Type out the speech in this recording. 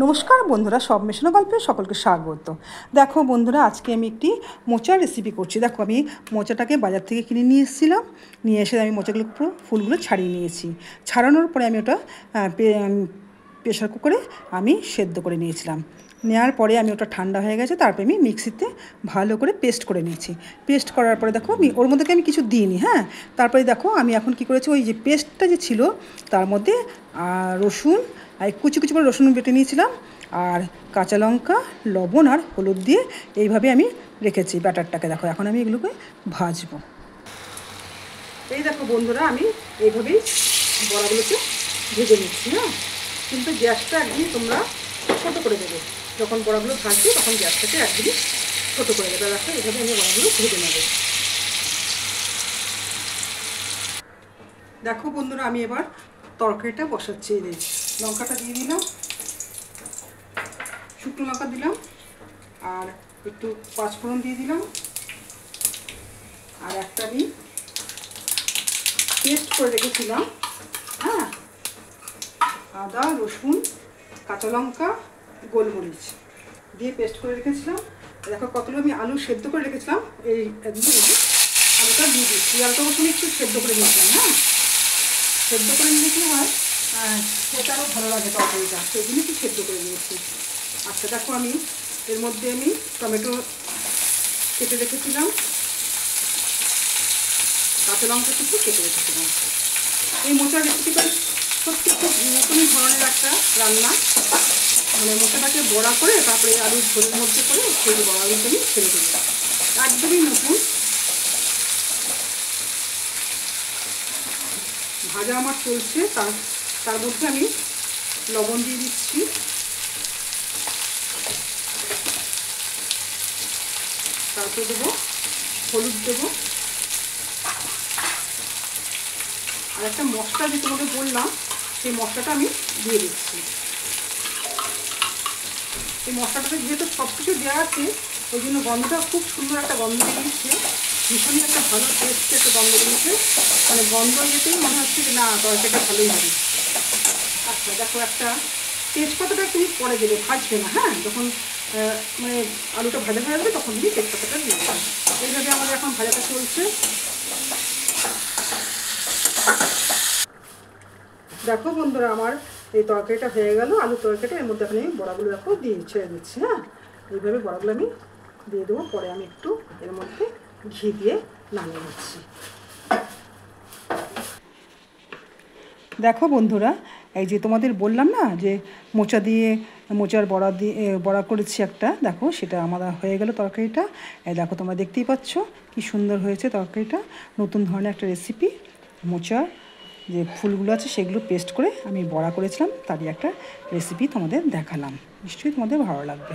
নমস্কার বন্ধুরা, সব মেশানো গল্পে সকলকে স্বাগত। দেখো বন্ধুরা, আজকে আমি একটি মোচার রেসিপি করছি। দেখো, আমি মোচাটাকে বাজার থেকে কিনে নিয়ে এসেছিলাম। নিয়ে এসে আমি মোচাগুলো পুরো ফুলগুলো ছাড়িয়ে নিয়েছি। ছাড়ানোর পরে আমি ওটা প্রেশার কুকারে আমি সেদ্ধ করে নিয়েছিলাম। নেওয়ার পরে আমি ওটা ঠান্ডা হয়ে গেছে, তারপরে আমি মিক্সিতে ভালো করে পেস্ট করে নিয়েছি। পেস্ট করার পরে দেখো, আমি ওর মধ্যে আমি কিছু দিইনি। হ্যাঁ, তারপরে দেখো আমি এখন কি করেছি, ওই যে পেস্টটা যে ছিল তার মধ্যে রসুন আর কুচি কুচি করে রসুন বেটে নিয়েছিলাম, আর কাঁচা লঙ্কা, লবণ আর হলুদ দিয়ে এইভাবে আমি রেখেছি ব্যাটারটাকে। দেখো, এখন আমি এগুলোকে ভাজবো। এই দেখো বন্ধুরা, আমি এইভাবেই বড়াগুলোকে ভেজে নিচ্ছি। হ্যাঁ, কিন্তু গ্যাসটা একদিন তোমরা ছোটো করে দেবে। যখন বড়াগুলো ভাজবে তখন গ্যাসটাকে একদিন ছোটো করে দেবে। দেখো, এইভাবে আমি বড়াগুলো ভেজে নেব। দেখো বন্ধুরা, আমি এবার তরকারিটা বসাচ্ছি। এই লঙ্কাটা দিয়ে দিলাম, শুকনো লঙ্কা দিলাম, আর একটু পাঁচফোড়ন দিয়ে দিলাম, আর একটা আমি পেস্ট করে রেখেছিলাম। হ্যাঁ, আদা, রসুন, কাঁচা লঙ্কা, গোলমরিচ দিয়ে পেস্ট করে রেখেছিলাম। দেখো, কতগুলো আমি আলু সেদ্ধ করে রেখেছিলাম। এই একদম আলুটা দিয়ে দিচ্ছি। আলুটা অবশ্যই একটু সেদ্ধ করে নিয়েছিলাম। হ্যাঁ, সেদ্ধ করে নিলে কি হয়, সেটা আরও ভালো লাগে তরকারিটা, সেই জন্য একটু সেদ্ধ করে নিয়েছি। আচ্ছা দেখো, আমি এর মধ্যে আমি টমেটো কেটে রেখেছিলাম, কাঁচা লঙ্কা কিছু কেটে রেখেছিলাম। এই মোচার রেসিপিটা সত্যি খুব নতুন ধরনের একটা রান্না। মানে মোচাটাকে বড়া করে তারপরে আলুর ঝোলের মধ্যে করে সেই বড়াগুলোকে আমি ছেড়ে দেবো, একদমই নতুন। ভাজা আমার চলছে, তার মধ্যে আমি লবণ দিয়ে দিচ্ছি, তারপরে দেবো হলুদ, দেবো আর একটা মশলা যে তোমাকে বললাম সেই মশলাটা আমি দিয়ে দিচ্ছি। এই মশলাটাতে যেহেতু সব কিছু দেওয়া আছে, ওই জন্য গন্ধটা খুব সুন্দর একটা গন্ধ বেরিয়েছে, ভীষণই একটা ভালো টেস্টি একটা গন্ধ বেরিয়েছে। মানে গন্ধ যেতেই মনে হচ্ছে যে না, তরকারিটা ভালোই হবে। আচ্ছা দেখো, একটা তেজপাতাটা তুমি পরে দেবে, ভাজবে না। হ্যাঁ, যখন মানে আলুটা ভাজা হয়ে যাবে তখন তুমি তেজপাতাটা দিয়ে দেবে। এইভাবে আমাদের এখন ভাজাটা চলছে। দেখো বন্ধুরা, আমার এই তরকারিটা হয়ে গেল, আলু তরকারিটা। এর মধ্যে এখন আমি বড়াগুলো দেখো দিয়ে ছেড়ে দিচ্ছি। হ্যাঁ, এইভাবে বড়াগুলো আমি দিয়ে দেবো। পরে আমি একটু এর মধ্যে ঘি দিয়ে নামিয়ে নিচ্ছি। দেখো বন্ধুরা, এই যে তোমাদের বললাম না যে মোচার বড়া দিয়ে বড়া করেছি একটা, দেখো সেটা আমার হয়ে গেল তরকারিটা। এই দেখো, তোমরা দেখতেই পাচ্ছ কি সুন্দর হয়েছে তরকারিটা। নতুন ধরনের একটা রেসিপি, মোচার যে ফুলগুলো আছে সেগুলো পেস্ট করে আমি বড়া করেছিলাম, তারই একটা রেসিপি তোমাদের দেখালাম। নিশ্চয়ই তোমাদের ভালো লাগবে।